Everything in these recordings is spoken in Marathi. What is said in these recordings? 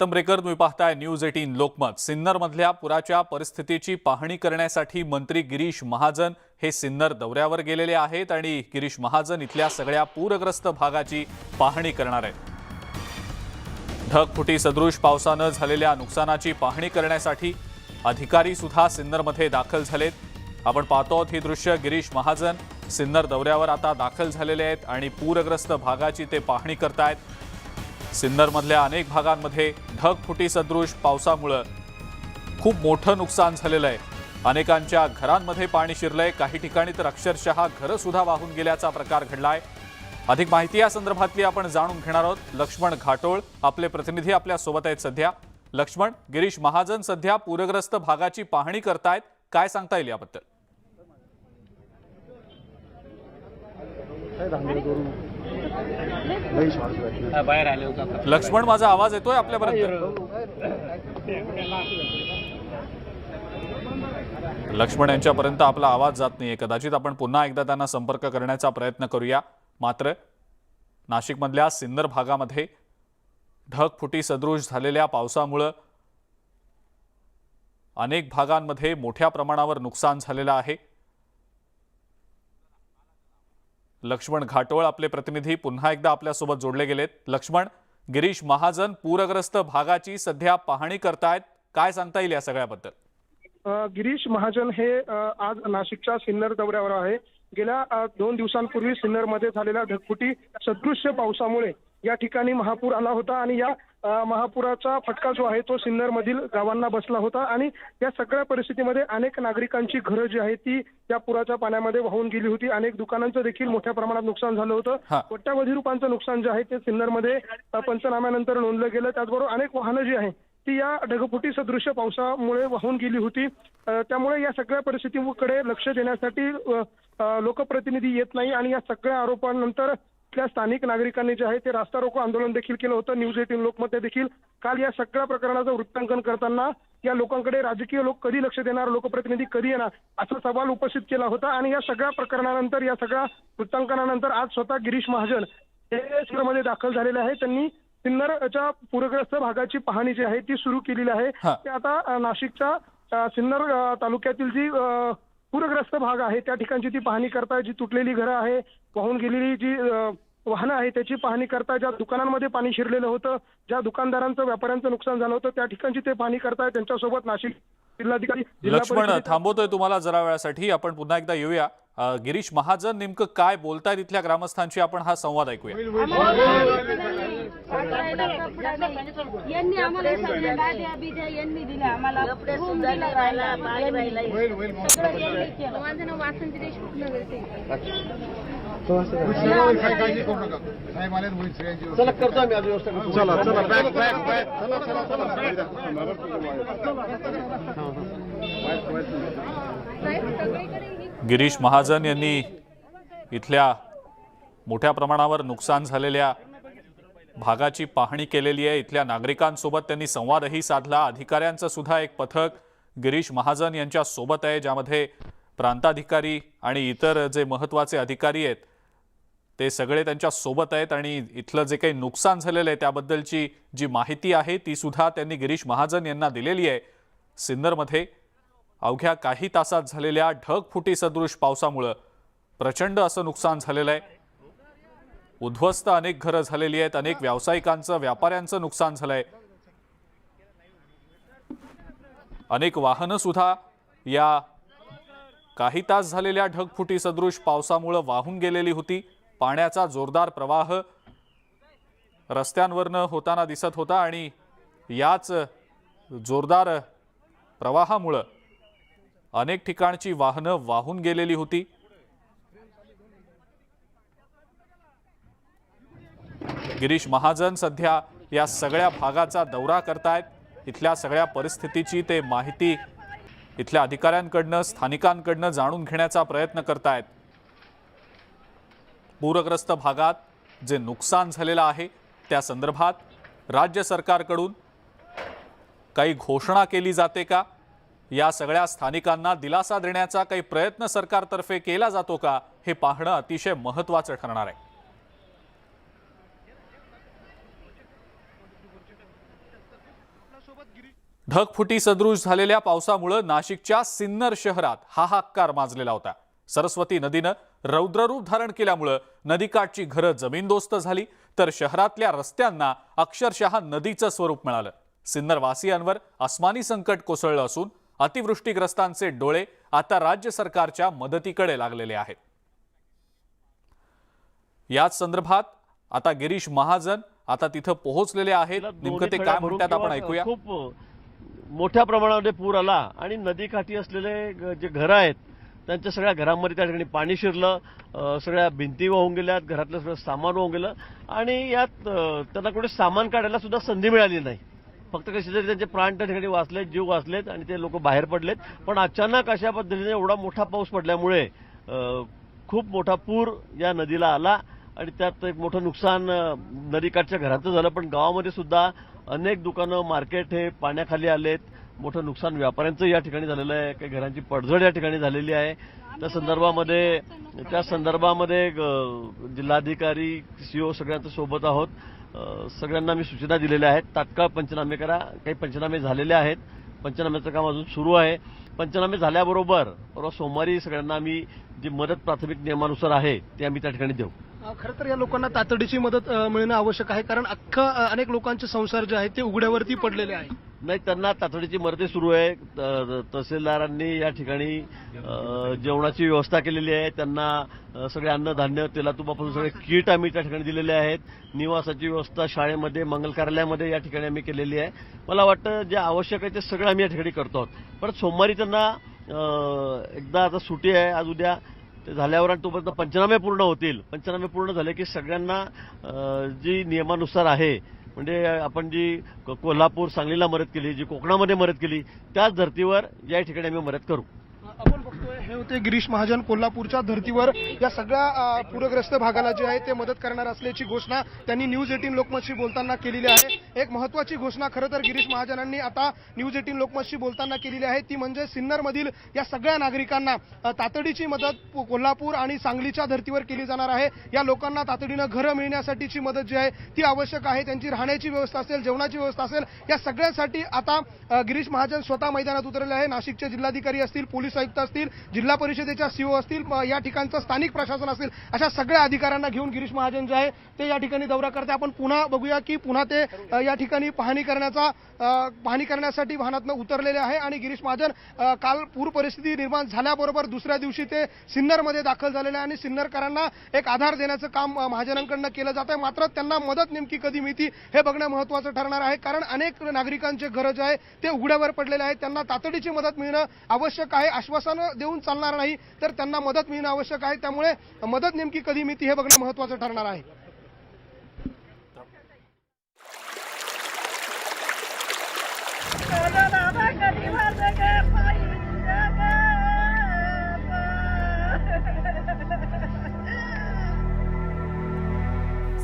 ब्रेकर तुम्ही पाहताय न्यूज 18 लोकमत। सिन्नर मधल्या पुराच्या परिस्थितीची पाहणी करण्यासाठी मंत्री गिरीश महाजन हे सिन्नर दौऱ्यावर गेलेले आहेत आणि गिरीश महाजन इथल्या सगळ्या पूरग्रस्त भागाची पाहणी करणार आहेत। ढगफुटी सदृश पावसाने झालेल्या नुकसानाची पाहणी करण्यासाठी अधिकारी सुद्धा सिन्नरमध्ये दाखल झालेत। आपण पाहतो ही दृश्य। गिरीश महाजन सिन्नर दौऱ्यावर आता दाखल झालेले आहेत आणि पूरग्रस्त भागाची ते पाहणी करतायत। सिन्नरमधल्या अनेक भागांमध्ये ढगफुटी सदृश पावसामुळे खूप मोठं नुकसान झालेलं आहे। अनेकांच्या घरांमध्ये पाणी शिरलंय, काही ठिकाणी तर अक्षरशः घरं सुद्धा वाहून गेल्याचा प्रकार घडलाय। अधिक माहिती या संदर्भातली आपण जाणून घेणार आहोत। लक्ष्मण घाटोळ आपले प्रतिनिधी आपल्या सोबत आहेत सध्या। लक्ष्मण, गिरीश महाजन सध्या पूरग्रस्त भागाची पाहणी करतायत, काय सांगता येईल याबद्दल? लक्ष्मण, माझा आवाज येतोय आपल्यापर्यंत? लक्ष्मण यांच्यापर्यंत आपला आवाज जात नाहीये। कदाचित आपण पुन्हा एकदा त्यांना संपर्क करण्याचा प्रयत्न करूया। मात्र नाशिकमधल्या सिन्नर भागामध्ये ढगफुटी सदृश झालेल्या पावसामुळे अनेक भागांमध्ये मोठ्या प्रमाणावर नुकसान झालेलं आहे। लक्ष्मण घाटोळ आपले प्रतिनिधी पुन्हा एकदा आपल्या सोबत जोडले गेलेत। लक्ष्मण, गिरीश महाजन पूरग्रस्त भागाची सध्या पाहणी करतायत, काय सांगता येईल या सगळ्याबद्दल? गिरीश महाजन हे आज नाशिकच्या सिन्नर दौऱ्यावर आहे। गेल्या 2 दिवसांपूर्वी सिन्नरमध्ये झालेल्या ढगफुटी सदृश्य पावसामुळे या ठिकाणी महापूर आला होता आणि या महापुराचा फटका जो आहे तो सिन्नरमधील गावांना बसला होता आणि या सगळ्या परिस्थितीमध्ये अनेक नागरिकांची घरं जी आहेत ती या पुराच्या पाण्यामध्ये वाहून गेली होती। अनेक दुकानांचं देखील मोठ्या प्रमाणात नुकसान झालं होतं। कोट्यावधी रुपयांचं नुकसान जे आहे ते सिन्नरमध्ये पंचनाम्यानंतर नोंदलं गेलं। त्याचबरोबर अनेक वाहनं जी आहेत ती या ढगफुटी सदृश्य पावसामुळे वाहून गेली होती। त्यामुळे या सगळ्या परिस्थितीकडे लक्ष देण्यासाठी लोकप्रतिनिधी येत नाही आणि या सगळ्या आरोपांनंतर त्या स्थानिक नागरिकांनी जे आहे ते रास्ता रोको आंदोलन देखील केलं होतं। न्यूज 18 लोकमध्ये देखील काल या सगळ्या प्रकरणाचं वृत्तांकन करताना या लोकांकडे राजकीय लोक कधी लक्ष देणार, लोकप्रतिनिधी कधी येणार असा सवाल उपस्थित केला होता। आणि या सगळ्या प्रकरणानंतर, या सगळ्या वृत्तांकनानंतर आज स्वतः गिरीश महाजन हे सिन्नरमध्ये दाखल झालेले आहे। त्यांनी सिन्नरच्या पूरग्रस्त भागाची पाहणी जी आहे ती सुरू केलेली आहे। ते आता नाशिकच्या सिन्नर तालुक्यातील जी पूरग्रस्त भाग आहे त्या ठिकाणची ती पाहणी करताय। जी तुटलेली घरं आहे, वाहून गेलेली जी वाहनं आहे त्याची पाहणी करताय। ज्या दुकानांमध्ये पाणी शिरलेलं होतं, ज्या दुकानदारांचं, व्यापाऱ्यांचं नुकसान झालं होतं त्या ठिकाणची ते पाहणी करताय। त्यांच्यासोबत नाशिक जिल्हाधिकारी लक्ष्मण थांबवतोय तुम्हाला जरा वेळासाठी। आपण पुन्हा एकदा येऊया। गिरीश महाजन नेमकं काय बोलतायत इथल्या ग्रामस्थांशी, आपण हा संवाद ऐकूया। गिरीश महाजन यांनी इथल्या मोठ्या प्रमाणावर नुकसान झालेल्या भागाची पाहणी केलेली आहे। इथल्या नागरिकांसोबत त्यांनी संवादही साधला। अधिकाऱ्यांचं सुद्धा एक पथक गिरीश महाजन यांच्या सोबत आहे, ज्यामध्ये प्रांताधिकारी आणि इतर जे महत्त्वाचे अधिकारी आहेत ते सगळे त्यांच्या सोबत आहेत आणि इथलं जे काही नुकसान झालेलं आहे त्याबद्दलची जी माहिती आहे ती सुद्धा त्यांनी गिरीश महाजन यांना दिलेली आहे। सिन्नरमध्ये अवघ्या काही तासात झालेल्या ढगफुटी सदृश पावसामुळे प्रचंड असं नुकसान झालेलं आहे। उद्ध्वस्त अनेक घरं झालेली आहेत, अनेक व्यावसायिकांचं, व्यापाऱ्यांचं नुकसान झालंय। अनेक वाहनं सुद्धा या काही तास झालेल्या ढगफुटी सदृश पावसामुळे वाहून गेलेली होती। पाण्याचा जोरदार प्रवाह रस्त्यांवरनं होताना दिसत होता आणि याच जोरदार प्रवाहामुळे अनेक ठिकाणची वाहनं वाहून गेलेली होती। गिरीश महाजन सध्या या सगळ्या भागाचा दौरा करतायत। इथल्या सगळ्या परिस्थितीची ते माहिती इथल्या अधिकाऱ्यांकडनं, स्थानिकांकडनं जाणून घेण्याचा प्रयत्न करतायत। पूरग्रस्त भागात जे नुकसान झालेलं आहे त्या संदर्भात राज्य सरकारकडून काही घोषणा केली जाते का, या सगळ्या स्थानिकांना दिलासा देण्याचा काही प्रयत्न सरकारतर्फे केला जातो का, हे पाहणं अतिशय महत्त्वाचं ठरणार आहे। ढगफुटी सदृश झालेल्या पावसामुळे नाशिकच्या सिन्नर शहरात हाहाकार माजलेला होता। सरस्वती नदीनं रौद्ररूप धारण केल्यामुळे नदीकाठची घरं जमीनदोस्त झाली, तर शहरातल्या रस्त्यांना अक्षरशः नदीचं स्वरूप मिळालं। सिन्नर वासियांवर आसमानी संकट कोसळलं असून अतिवृष्टीग्रस्तांचे डोळे आता राज्य सरकारच्या मदतीकडे लागलेले आहेत। याच संदर्भात आता गिरीश महाजन आता तिथं पोहोचलेले आहेत। नेमकं ते काय म्हणतात आपण ऐकूया। खूप मोठ्या प्रमाणामध्ये पूर आला आणि नदीकाठी असलेले जे घरं आहेत त्यांच्या सगळ्या घरांमध्ये त्या ठिकाणी पाणी शिरलं, सगळ्या भिंती वाहून गेल्यात, घरातलं सगळं सामान वाहून गेलं आणि यात त्यांना कुठे सामान काढायला सुद्धा संधी मिळाली नाही। फक्त कशी तरी त्यांचे प्राण त्या ठिकाणी वाचलेत, जीव वाचलेत आणि ते लोक बाहेर पडलेत। पण अचानक अशा पद्धतीने एवढा मोठा पाऊस पडल्यामुळे खूप मोठा पूर या नदीला आला आणि त्यात एक मोठं नुकसान नदीकाठच्या घराचं झालं। पण गावामध्ये सुद्धा अनेक दुकानं, मार्केट हे पाण्याखाली आलेत, मोठं नुकसान व्यापाऱ्यांचं या ठिकाणी झालेलं आहे, काही घरांची पडझड या ठिकाणी झालेली आहे। त्या संदर्भामध्ये जिल्हाधिकारी, सीओ सगळ्यांच्या सोबत आहोत। सगळ्यांना मी सूचना दिलेल्या आहेत, तात्काळ पंचनामे करा। काही पंचनामे झालेले आहेत, पंचनाम्याचं काम अजून सुरू आहे। पंचनामे झाल्याबरोबर परवा सोमवारी सगळ्यांना आम्ही जी मदत प्राथमिक नियमानुसार आहे ते आम्ही त्या ठिकाणी देऊ। खरं तर या लोकांना तातडीची मदत मिळणं आवश्यक आहे, कारण अनेक लोकांचे संसार जे आहेत ते उघड्यावरती पडलेले आहेत। नाही, त्यांना तातडीची मदत सुरू आहे। तहसीलदारांनी या ठिकाणी जेवणाची व्यवस्था केलेली आहे। त्यांना सगळे अन्नधान्य, तेला तुपापासून सगळे किट आम्ही त्या ठिकाणी दिलेले आहेत। निवासाची व्यवस्था शाळेमध्ये, मंगल कार्यालयामध्ये या ठिकाणी आम्ही केलेली आहे। मला वाटतं जे आवश्यक आहे ते सगळं आम्ही या ठिकाणी करतो आहोत। परत सोमवारी त्यांना एकदा आता सुट्टी आहे, आज उद्या ते झाल्यावर आणि तोपर्यंत पंचनामे पूर्ण होतील। पंचनामे पूर्ण झाले की सगळ्यांना जी नियमानुसार आहे, म्हणजे आपण जी कोल्हापूर, सांगलीला मदत केली, जी कोकणामध्ये मदत केली, त्याच धर्तीवर या ठिकाणी आम्ही मदत करू। आपण बघतोय हे होते गिरीश महाजन। कोल्हापूरच्या धर्तीवर या सगळ्या पूरग्रस्त भागाला जे आहे ते मदत करणार असल्याची घोषणा त्यांनी न्यूज 18 लोकमतशी बोलताना केलेली आहे। एक महत्त्वाची घोषणा खरं तर गिरीश महाजनांनी आता न्यूज 18 लोकमतशी बोलताना केलेली आहे, ती म्हणजे सिन्नरमधील या सगळ्या नागरिकांना तातडीची मदत कोल्हापूर आणि सांगलीच्या धर्तीवर केली जाणार आहे। या लोकांना तातडीनं घरं मिळण्यासाठीची मदत जी आहे ती आवश्यक आहे। त्यांची राहण्याची व्यवस्था असेल, जेवणाची व्यवस्था असेल, या सगळ्यासाठी आता गिरीश महाजन स्वतः मैदानात उतरले आहे। नाशिकचे जिल्हाधिकारी असतील, पोलीस आयुक्त असतील, जिल्हा परिषदेच्या सीओ असतील, या ठिकाणचं स्थानिक प्रशासन असेल, अशा सगळ्या अधिकाऱ्यांना घेऊन गिरीश महाजन जे आहे ते या ठिकाणी दौरा करते। आपण पुन्हा बघूया की पुन्हा ते या ठिकाणी पाहणी करण्यासाठी वाहनातनं उतरलेले आहे आणि गिरीश महाजन काल पूर परिस्थिती निर्माण झाल्याबरोबर दुसऱ्या दिवशी ते सिन्नरमध्ये दाखल झालेले आहे आणि सिन्नरकरांना एक आधार देण्याचं काम महाजनांकडनं केलं जात आहे। मात्र त्यांना मदत नेमकी कधी मिळते हे बघणं महत्त्वाचं ठरणार आहे, कारण अनेक नागरिकांचे घर जे आहे ते उघड्यावर पडलेले आहेत। त्यांना तातडीची मदत मिळणं आवश्यक आहे। आश्वासन देऊन चालणार नाही, तर त्यांना मदत मिळणं आवश्यक आहे। त्यामुळे मदत नेमकी कधी मिळते हे बघणं महत्त्वाचं ठरणार आहे।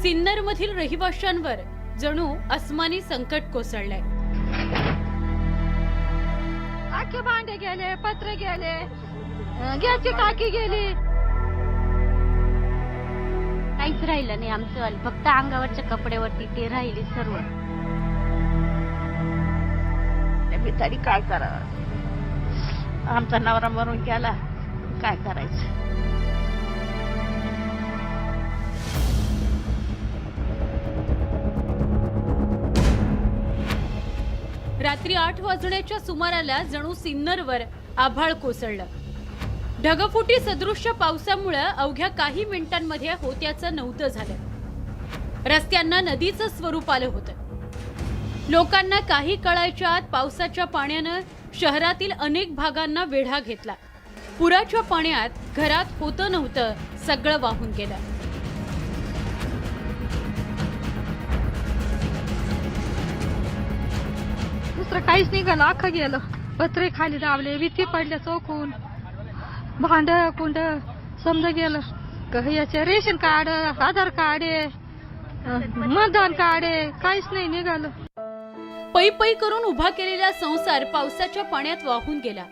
सिन्नरमधील रहिवाशांवर जणू आसमानी संकट कोसळलंय। आखे भांडे गेले, पत्र गेले, गॅसची टाकी गेली, काहीच राहिलं नाही आमचं, फक्त अंगावरच्या कपड्यावरती ते राहिले सर्व। त्या बिचारी काय करावं, आमचा नवरा मरून गेला, काय करायचं। रात्री 8 वाजण्याच्या सुमाराला जणू सिन्नरवर आभाळ कोसळलं। ढगफुटी सदृश्य पावसामुळे अवघ्या काही मिनिटांमध्ये होत्याचं नव्हतं झालं। रस्त्यांना नदीचं स्वरूप आलं होतं। लोकांना काही कळायच्या आत पावसाच्या पाण्यानं शहरातील अनेक भागांना वेढा घेतला। पुराच्या पाण्यात घरात होतं नव्हतं सगळं वाहून गेलं। दुसरं काहीच निघालं, अख्खं गेलं। पत्रे खाली दावले, विती पडल्या चौकून, भांड कुंड समजा गेलं। याचे रेशन कार्ड, आधार कार्ड, मतदान कार्ड काहीच नाही निघालं। पै पै करून उभा केलेला संसार पावसाच्या पाण्यात वाहून गेला।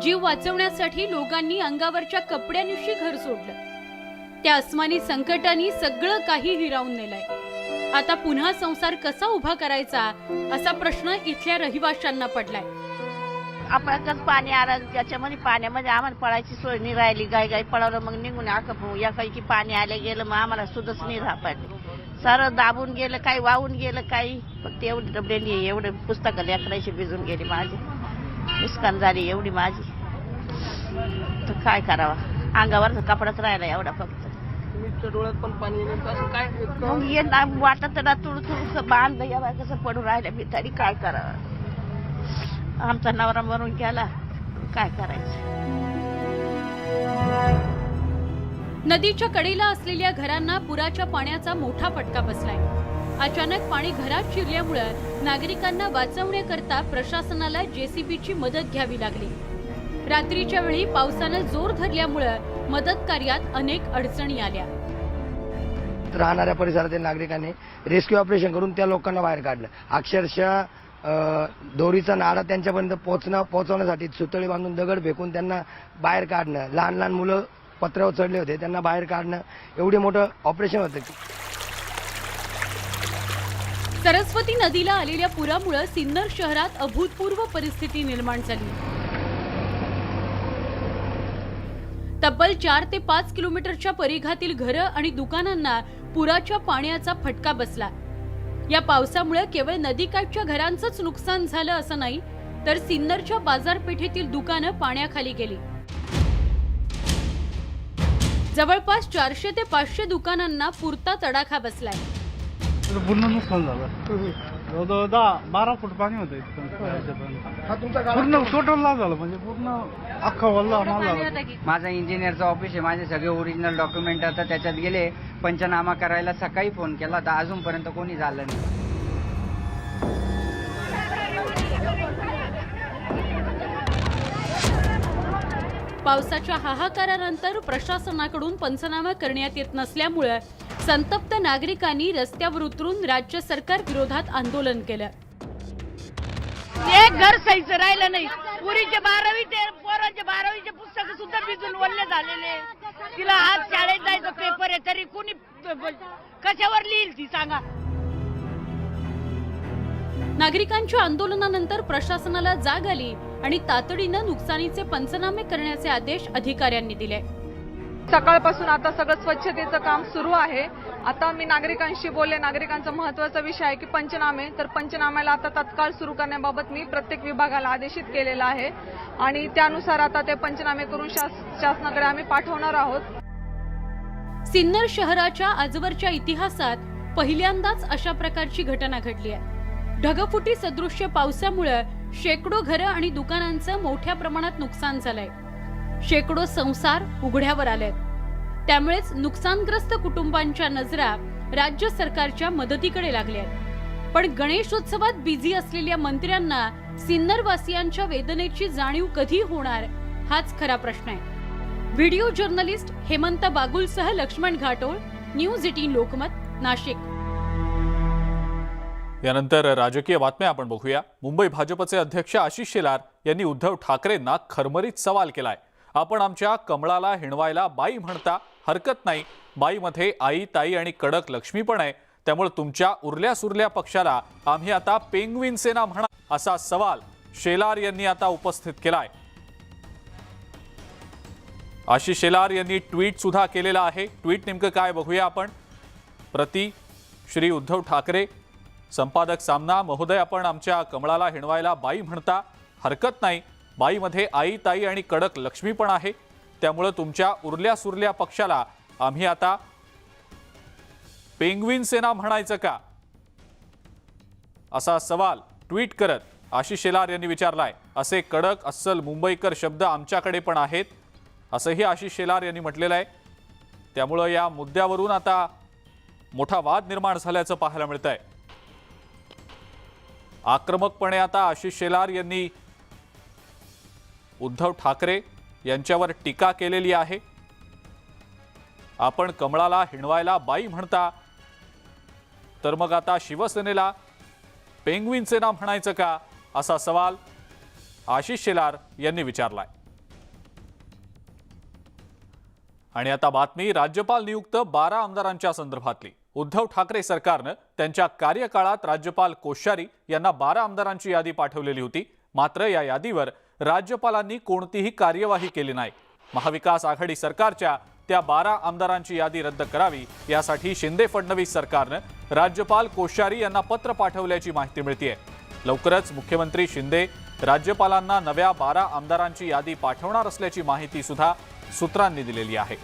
जीव वाचवण्यासाठी लोकांनी अंगावरच्या कपड्यांनिशी घर सोडलं। त्या आसमानी संकटाने सगळं काही हिरावून नेलंय। आता पुन्हा संसार कसा उभा करायचा असा प्रश्न इथल्या रहिवाशांना पडलाय. आपल्याकडं पाणी आलं त्याच्यामध्ये पाण्यामध्ये आम्हाला पळायची सोय नाही राहिली. गाई पळवलं मग निघून या काही पाणी आलं गेलं मग आम्हाला सुधच नाही राहत. सारं दाबून गेलं, काही वाहून गेलं, काही फक्त एवढी डबडेली एवढे पुस्तकं लेकरायची भिजून गेली माझी. नुकसान झाली एवढी माझी. तर काय करावं, अंगावरचा कपडाच राहिला एवढा फक्त. डोळ्यात पण पाणी असं काय मग ये वाटत ना तुळस बांध या कसं पडून राहिल्या मी तरी काय करावं. आमचा नवरा मरून गेला, काय करायचं. नदीच्या कडेला असलेल्या घरांना पुराच्या पाण्याचा मोठा फटका बसलाय. अचानक पाणी घरात शिरल्यामुळे नागरिकांना वाचवण्याकरता प्रशासनाला जेसीबीची मदत घ्यावी लागली. रात्रीच्या वेळी पावसानं जोर धरल्यामुळे मदत कार्यात अनेक अडचणी आल्या. राहणाऱ्या परिसरातील नागरिकांनी रेस्क्यू ऑपरेशन करून त्या लोकांना बाहेर काढलं. अक्षरशः दोरीचा नाडा त्यांच्यापर्यंत पोहोचवण्यासाठी सुतळी बांधून दगड फेकून त्यांना बाहेर काढणं. लहान लहान मुलं पत्र्यावर चढले होते त्यांना बाहेर काढणं एवढे मोठं ऑपरेशन होतं. सरस्वती नदीला आलेल्या पुरामुळे सिन्नर शहरात अभूतपूर्व परिस्थिती निर्माण झाली. तब्बल 4 ते 5 किलोमीटरच्या परिघातील घरं आणि दुकानांना पुराच्या पाण्याचा फटका बसला. या पावसामुळे केवळ नदीकाठच्या घरांचंच नुकसान झालं असं नाही, तर सिन्नरच्या बाजारपेठेतील दुकानं पाण्याखाली गेली. जवळपास 400 ते 500 दुकानांना पुरता तडाखा बसलाय. पूर्ण नुकसान झालं. जवळजवळ 10-12 फूट पाणी होतं. पूर्ण टोटल लॉस झालं, म्हणजे पूर्ण अख्खा वल्ला माल झाला. माझं इंजिनियरचं ऑफिस आहे, माझे सगळे ओरिजिनल डॉक्युमेंट आता त्याच्यात गेले. पंचनामा करायला सकाळी फोन केला तर अजूनपर्यंत कोणी झालं नाही. पावसाच्या हाहाकारानंतर प्रशासनाकडून पंचनामा करण्यात येत नसल्यामुळे संतप्त नागरिकांनी रस्त्यावर उतरून राज्य सरकार विरोधात आंदोलन केलं. एक घर सहीचं राहिलं नाही. पुरीचे 12वीचे पोरांचे 12वीचे पुस्तक सुद्धा भिजून वल्ले झालेले. तिला आज शाळेत जायचं पेपर आहे तरी कुणी कशावर लिहिल ती सांगा. नागरिकांच्या आंदोलनानंतर प्रशासनाला जाग आली आणि तातडीनं नुकसानीचे पंचनामे करण्याचे आदेश अधिकाऱ्यांनी दिले. सकाळपासून आता सगळं स्वच्छतेचं काम सुरू आहे. आता मी नागरिकांशी बोलले. नागरिकांचा महत्त्वाचा विषय आहे की पंचनामे. तर पंचनाम्याला आता तत्काळ सुरू करण्याबाबत मी प्रत्येक विभागाला आदेशित केलेलं आहे आणि त्यानुसार आता ते पंचनामे करून शासनाकडे आम्ही पाठवणार आहोत. सिन्नर शहराच्या आजवरच्या इतिहासात पहिल्यांदाच अशा प्रकारची घटना घडली आहे. ढगफुटी सदृश्य पावसामुळे शेकडो घरं आणि दुकानांचं मोठ्या प्रमाणात नुकसान झालंय. शेकडो संसार उघड्यावर आलेत. त्यामुळेच नुकसानग्रस्त कुटुंबांच्या नजरा राज्य सरकारच्या मदतीकडे लागल्यात. पण गणेशोत्सवात बिझी असलेल्या मंत्र्यांना सिन्नरवासियांच्या वेदनेची जाणीव कधी होणार हाच खरा प्रश्न आहे. व्हिडिओ जर्नलिस्ट हेमंत बागुलसह लक्ष्मण घाटोळ, न्यूज 18 लोकमत, नाशिक. यानंतर राजकीय बातम्या आपण बघूया. मुंबई भाजपचे अध्यक्ष आशिष शेलार यांनी उद्धव ठाकरेंना खरमरीत सवाल केलाय. आपण आमच्या कमळाला हिणवायला बाई म्हणता, हरकत नाही. बाईमध्ये आई, ताई आणि कडक लक्ष्मी पण आहे. त्यामुळे तुमच्या उरल्या सुरल्या पक्षाला आम्ही आता पेंग्विन सेना म्हणा, असा सवाल शेलार यांनी आता उपस्थित केलाय. आशिष शेलार यांनी ट्विट सुद्धा केलेला आहे. ट्विट नेमकं काय बघूया आपण. प्रति श्री उद्धव ठाकरे, संपादक सामना महोदय, आपण आमच्या कमळाला हिणवायला बाई म्हणता, हरकत नाही. बाईमध्ये आई, ताई आणि कडक लक्ष्मी पण आहे. त्यामुळे तुमच्या उरल्या सुरल्या पक्षाला आम्ही आता पेंग्विन सेना म्हणायचं का, असा सवाल ट्विट करत आशिष शेलार यांनी विचारलाय. असे कडक अस्सल मुंबईकर शब्द आमच्याकडे पण आहेत, असंही आशिष शेलार यांनी म्हटलेलं आहे. त्यामुळे या मुद्द्यावरून आता मोठा वाद निर्माण झाल्याचं पाहायला मिळतंय. आक्रमकपणे आता आशिष शेलार यांनी उद्धव ठाकरे यांच्यावर टीका केलेली आहे. आपण कमळाला हिणवायला बाई म्हणता, तर मग आता शिवसेनेला पेंग्विन सेना म्हणायचं का, असा सवाल आशिष शेलार यांनी विचारलाय. आणि आता बातमी राज्यपाल नियुक्त 12 आमदारांच्या संदर्भातली. उद्धव ठाकरे सरकारनं त्यांच्या कार्यकाळात राज्यपाल कोश्यारी यांना 12 आमदारांची यादी पाठवलेली होती. मात्र या यादीवर राज्यपालांनी कोणतीही कार्यवाही केली नाही. महाविकास आघाडी सरकारच्या त्या 12 आमदारांची यादी रद्द करावी यासाठी शिंदे फडणवीस सरकारनं राज्यपाल कोश्यारी यांना पत्र पाठवल्याची माहिती मिळतेय. लवकरच मुख्यमंत्री शिंदे राज्यपालांना नव्या 12 आमदारांची यादी पाठवणार असल्याची माहिती सुद्धा सूत्रांनी दिलेली आहे.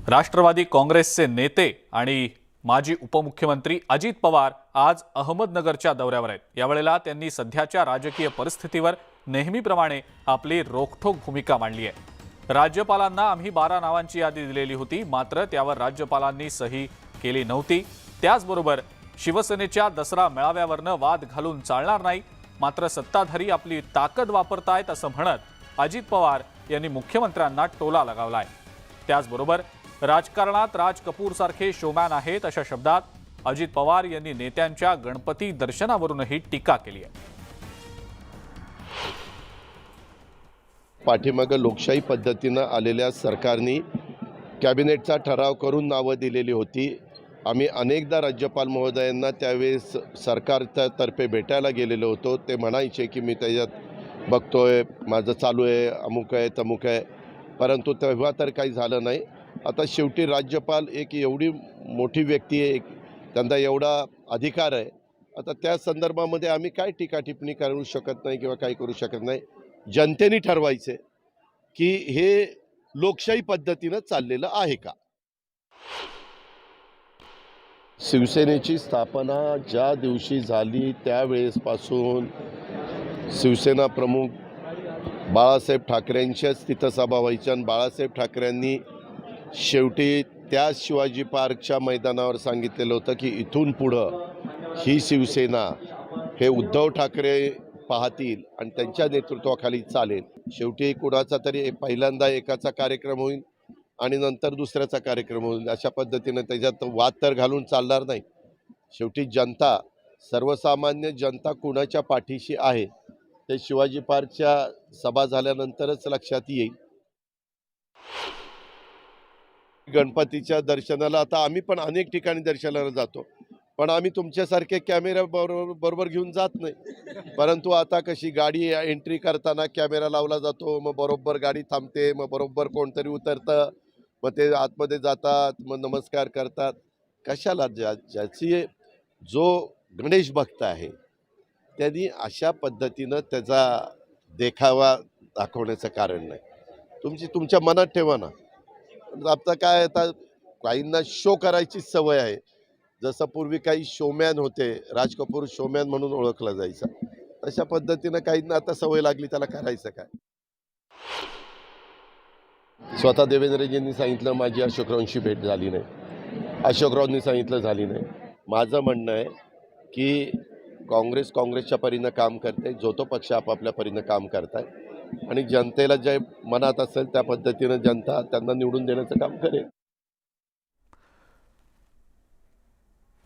राष्ट्रवादी काँग्रेसचे नेते आणि माजी उपमुख्यमंत्री अजित पवार आज अहमदनगरच्या दौऱ्यावर आहेत. यावेळेला त्यांनी सध्याच्या राजकीय परिस्थितीवर नेहमीप्रमाणे आपली रोखठोक भूमिका मांडली आहे. राज्यपालांना आम्ही 12 नावांची यादी दिलेली होती, मात्र त्यावर राज्यपालांनी सही केली नव्हती. त्याचबरोबर शिवसेनेच्या दसरा मेळाव्यावरनं वाद घालून चालणार नाही, मात्र सत्ताधारी आपली ताकद वापरतायत असं म्हणत अजित पवार यांनी मुख्यमंत्र्यांना टोला लगावलाय. त्याचबरोबर राजकारणात राज कपूर सारखे शोमॅन आहेत अशा शब्दात अजित पवार यांनी नेत्यांच्या गणपती दर्शनावरूनही टीका केली आहे. पाठीमागं लोकशाही पद्धतीनं आलेल्या सरकारने कॅबिनेटचा ठराव करून नावं दिलेली होती. आम्ही अनेकदा राज्यपाल महोदयांना त्यावेळेस सरकारतर्फे भेटायला गेलेलो होतो. ते म्हणायचे की मी त्याच्यात बघतोय, माझं चालू आहे, अमुक आहे तमुक आहे, परंतु तेव्हा तर काही झालं नाही. आता शेवटी राज्यपाल एक एवढी मोठी व्यक्ती आहे, त्यांचा एवढा अधिकार आहे. आता त्या संदर्भामध्ये आम्ही काय टीका टिप्पणी करू शकत नाही किंवा काही करू शकत नाही. जनतेने ठरवायचे की हे लोकशाही पद्धतीनं चाललेलं आहे का. शिवसेनेची स्थापना ज्या दिवशी झाली त्यावेळेसपासून शिवसेना प्रमुख बाळासाहेब ठाकरेंच्याच तिथं सभा व्हायच्या आणि बाळासाहेब ठाकरेंनी शेवटी त्या शिवाजी पार्कच्या मैदानावर सांगितलेलं होतं की इथून पुढं ही शिवसेना हे उद्धव ठाकरे पाहतील आणि त्यांच्या नेतृत्वाखाली चालेल. शेवटी कुणाचा तरी पहिल्यांदा एकाचा कार्यक्रम होईल आणि नंतर दुसऱ्याचा कार्यक्रम होईल. अशा पद्धतीनं त्याच्यात वाद तर घालून चालणार नाही. शेवटी जनता, सर्वसामान्य जनता कुणाच्या पाठीशी आहे ते शिवाजी पार्कच्या सभा झाल्यानंतरच लक्षात येईल. गणपतीच्या दर्शनाला आता आम्ही पण अनेक ठिकाणी दर्शनाला जातो, पण आम्ही तुमच्यासारखे कॅमेरा बरोबर घेऊन जात नाही. परंतु आता कशी गाडी एंट्री करताना कॅमेरा लावला जातो, मग बरोबर गाडी थांबते, मग बरोबर कोणतरी उतरतं, मग ते आतमध्ये जातात, मग नमस्कार करतात. कशाला? ज्याची जो गणेश भक्त आहे त्यांनी अशा पद्धतीनं त्याचा देखावा दाखवण्याचं कारण नाही. तुमच्या मनात ठेवा ना. आता काय, आता काहींना शो करायची सवय आहे. जसं पूर्वी काही शोमॅन होते, राज कपूर शोमॅन म्हणून ओळखला जायचा, तशा पद्धतीनं काहींना आता सवय लागली, त्याला करायचं काय. स्वतः देवेंद्रजींनी सांगितलं माझी अशोकरावांशी भेट झाली नाही, अशोकरावांनी सांगितलं झाली नाही. माझं म्हणणं आहे की काँग्रेसच्या परीनं काम करते, जो तो पक्ष आपापल्या परीनं काम करत आहे आणि जनतेला जे मनात असेल त्या पद्धतीनं जनता त्यांना निवडून देण्याचं काम करेल.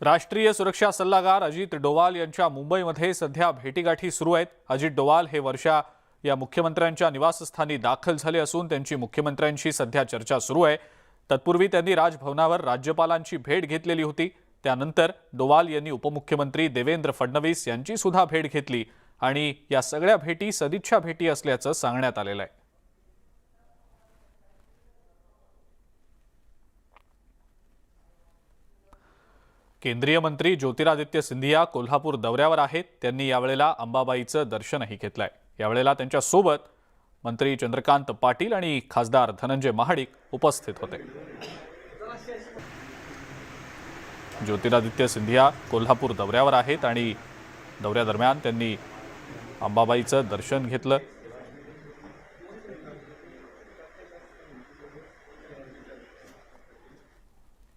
राष्ट्रीय सुरक्षा सल्लागार अजित डोवाल यांच्या मुंबईमध्ये सध्या भेटीगाठी सुरू आहेत. अजित डोवाल हे वर्षा या मुख्यमंत्र्यांच्या निवासस्थानी दाखल झाले असून त्यांची मुख्यमंत्र्यांशी सध्या चर्चा सुरू आहे. तत्पूर्वी त्यांनी राजभवनावर राज्यपालांची भेट घेतलेली होती. त्यानंतर डोवाल यांनी उपमुख्यमंत्री देवेंद्र फडणवीस यांची सुद्धा भेट घेतली आणि या सगळ्या भेटी सदिच्छा भेटी असल्याचं सांगण्यात आलेलं आहे. केंद्रीय मंत्री ज्योतिरादित्य सिंधिया कोल्हापूर दौऱ्यावर आहेत. त्यांनी यावेळेला अंबाबाईचं दर्शनही घेतलंय. यावेळेला त्यांच्या सोबत मंत्री चंद्रकांत पाटील आणि खासदार धनंजय महाडिक उपस्थित होते. ज्योतिरादित्य सिंधिया कोल्हापूर दौऱ्यावर आहेत आणि दौऱ्यादरम्यान त्यांनी अंबाबाईचं दर्शन घेतलं.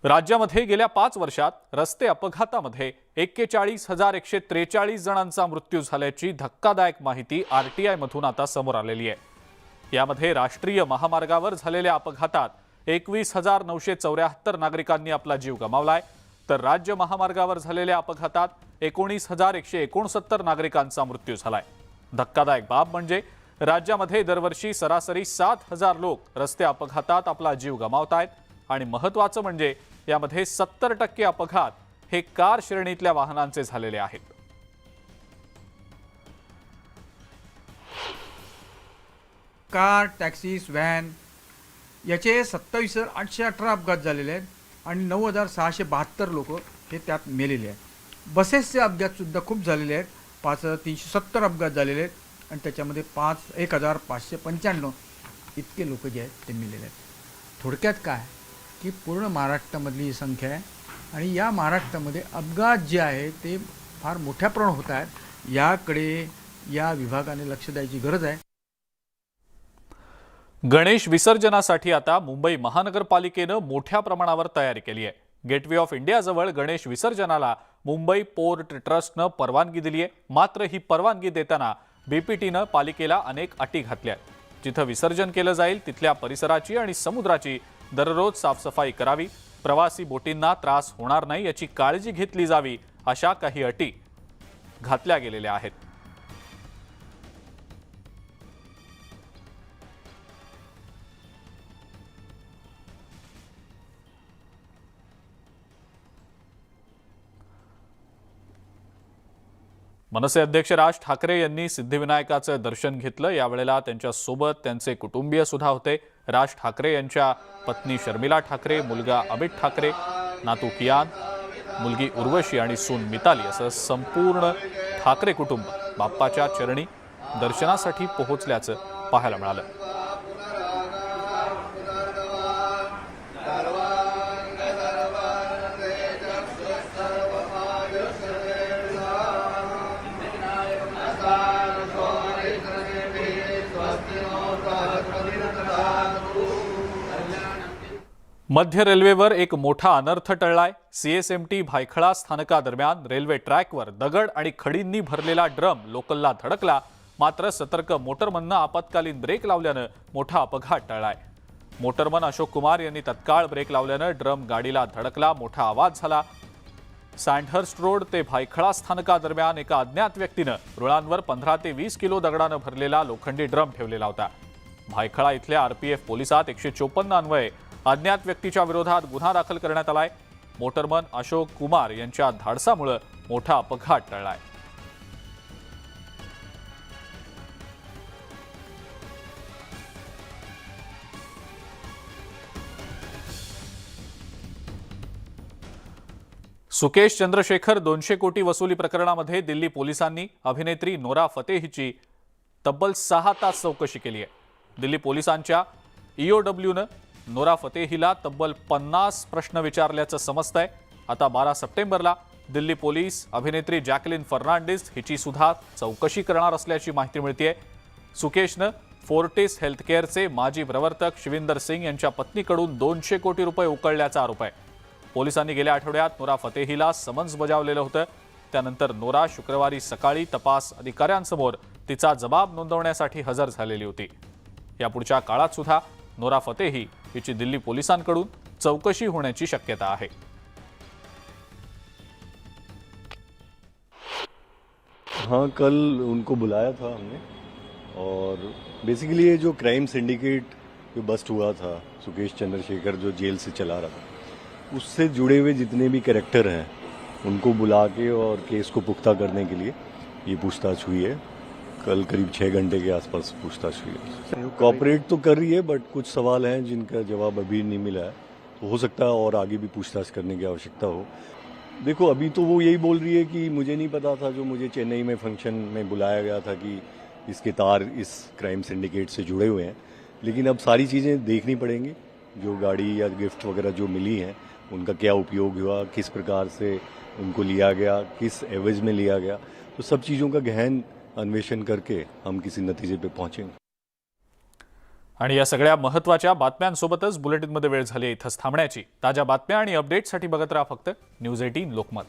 राज्यामध्ये गेल्या 5 वर्षात रस्ते अपघातामध्ये 41,143 जणांचा मृत्यू झाल्याची धक्कादायक माहिती आरटीआय मधून आता समोर आलेली आहे. यामध्ये राष्ट्रीय महामार्गावर झालेल्या अपघातात 21,974 नागरिकांनी आपला जीव गमावलाय, तर राज्य महामार्गावर झालेल्या अपघातात 19,169 नागरिकांचा मृत्यू झालाय. धक्कादायक बाब म्हणजे राज्यामध्ये दरवर्षी सरासरी 7,000 लोक रस्ते अपघातात आपला जीव गमावत आहेत आणि महत्त्वाचं म्हणजे यामध्ये 70% अपघात हे कार श्रेणीतल्या वाहनांचे झालेले आहेत. कार, टॅक्सीज, व्हॅन याचे 27,818 अपघात झालेले आहेत आणि 9,672 लोक हे त्यात मेलेले आहेत. बसेसचे अपघातसुद्धा खूप झालेले आहेत. 5,370 अपघात झालेले आहेत आणि त्याच्यामध्ये 1,595 इतके लोक जे आहेत ते मेलेले आहेत. थोडक्यात काय की पूर्ण महाराष्ट्रामधली ही संख्या आहे आणि या महाराष्ट्रामध्ये अपघात जे आहे ते फार मोठ्या प्रमाणात होत आहेत. याकडे या विभागाने लक्ष द्यायची गरज आहे. गणेश विसर्जनासाठी आता मुंबई महानगरपालिकेनं मोठ्या प्रमाणावर तयारी केली आहे. गेटवे ऑफ इंडियाजवळ गणेश विसर्जनाला मुंबई पोर्ट ट्रस्टनं परवानगी दिली आहे. मात्र ही परवानगी देताना बीपीटीनं पालिकेला अनेक अटी घातल्या आहेत. जिथं विसर्जन केलं जाईल तिथल्या परिसराची आणि समुद्राची दररोज साफसफाई करावी, प्रवासी बोटींना त्रास होणार नाही याची काळजी घेतली जावी, अशा काही अटी घातल्या गेलेल्या आहेत. मनसे अध्यक्ष राज ठाकरे यांनी सिद्धिविनायकाचं दर्शन घेतलं. यावेळेला त्यांच्या सोबत त्यांचे कुटुंबीय सुद्धा होते. राज ठाकरे यांच्या पत्नी शर्मिला ठाकरे, मुलगा अमित ठाकरे, नातू कियान, मुलगी उर्वशी आणि सून मिताली असं संपूर्ण ठाकरे कुटुंब बाप्पाच्या चरणी दर्शनासाठी पोहोचल्याचं पाहायला मिळालं. मध्य रेल्वेवर एक मोठा अनर्थ टळलाय. सीएसएमटी भायखळा स्थानकादरम्यान रेल्वे ट्रॅकवर दगड आणि खडींनी भरलेला ड्रम लोकलला धडकला. मात्र सतर्क मोटरमननं आपत्कालीन ब्रेक लावल्यानं मोठा अपघात टळलाय. मोटरमन अशोक कुमार यांनी तत्काळ ब्रेक लावल्यानं ड्रम गाडीला धडकला. मोठा आवाज झाला. सँडहर्स्ट रोड ते भायखळा स्थानकादरम्यान एका अज्ञात व्यक्तीनं रुळांवर 15 ते 20 किलो दगडानं भरलेला लोखंडी ड्रम ठेवलेला होता. भायखळा इथल्या आरपीएफ पोलिसात 154 अन्वये अज्ञात व्यक्तीच्या विरोधात गुन्हा दाखल करण्यात आलाय. मोटरमन अशोक कुमार यांच्या धाडसामुळे मोठा अपघात टळलाय. सुकेश चंद्रशेखर 200 कोटी वसुली प्रकरणामध्ये दिल्ली पोलिसांनी अभिनेत्री नोरा फतेहीची तब्बल 6 तास चौकशी केली आहे. दिल्ली पोलिसांच्या ईओडब्ल्यूनं नोरा फतेहीला तब्बल 50 प्रश्न विचारल्याचं समजतंय. आता 12 सप्टेंबरला दिल्ली पोलीस अभिनेत्री जॅकलिन फर्नांडिस हिची सुद्धा चौकशी करणार असल्याची माहिती मिळतेय. सुकेशनं फोर्टिस हेल्थकेअरचे माजी प्रवर्तक शिविंदर सिंग यांच्या पत्नीकडून 200 कोटी रुपये उकळल्याचा आरोप आहे. पोलिसांनी गेल्या आठवड्यात नोरा फतेहीला समन्स बजावलेलं होतं. त्यानंतर नोरा शुक्रवारी सकाळी तपास अधिकाऱ्यांसमोर तिचा जबाब नोंदवण्यासाठी हजर झालेली होती. यापुढच्या काळात सुद्धा नोरा फतेही हिची दिल्ली पोलिसांकडून चौकशी होण्याची शक्यता आहे. हाँ, कल उनको बुलाया था हमने और बेसिकली ये जो क्राइम सिंडिकेट जो बस्ट हुआ था, सुकेश चंद्रशेखर जो जेल से चला रहा था, उससे जुड़े हुए जितने भी कैरेक्टर हैं उनको बुला के और केस को पुख्ता करने के लिए ये पूछताछ हुई है. कल करीब 6 घंटे के आसपास पूछताछ हुई है. कॉपरेट तो कर रही है बट कुछ सवाल हैं जिनका जवाब अभी नहीं मिला है. तो हो सकता है और आगे भी पूछताछ करने की आवश्यकता हो. देखो, अभी तो वो यही बोल रही है कि मुझे नहीं पता था, जो मुझे चेन्नई में फंक्शन में बुलाया गया था कि इसके तार इस क्राइम सिंडिकेट से जुड़े हुए हैं. लेकिन अब सारी चीज़ें देखनी पड़ेंगी. जो गाड़ी या गिफ्ट वगैरह जो मिली हैं उनका क्या उपयोग हुआ, किस प्रकार से उनको लिया गया, किस एवज में लिया गया, तो सब चीज़ों का गहन अन्वेषण करके हम किसी नतीजे पे पहुंचेंगे. आणि या सगळ्या महत्त्वाच्या बातम्यांसोबतच बुलेटिनमध्ये वेळ झाली इथंच थांबण्याची. ताज्या बातम्या आणि अपडेट्ससाठी बघत राहा फक्त न्यूज 18 लोकमत.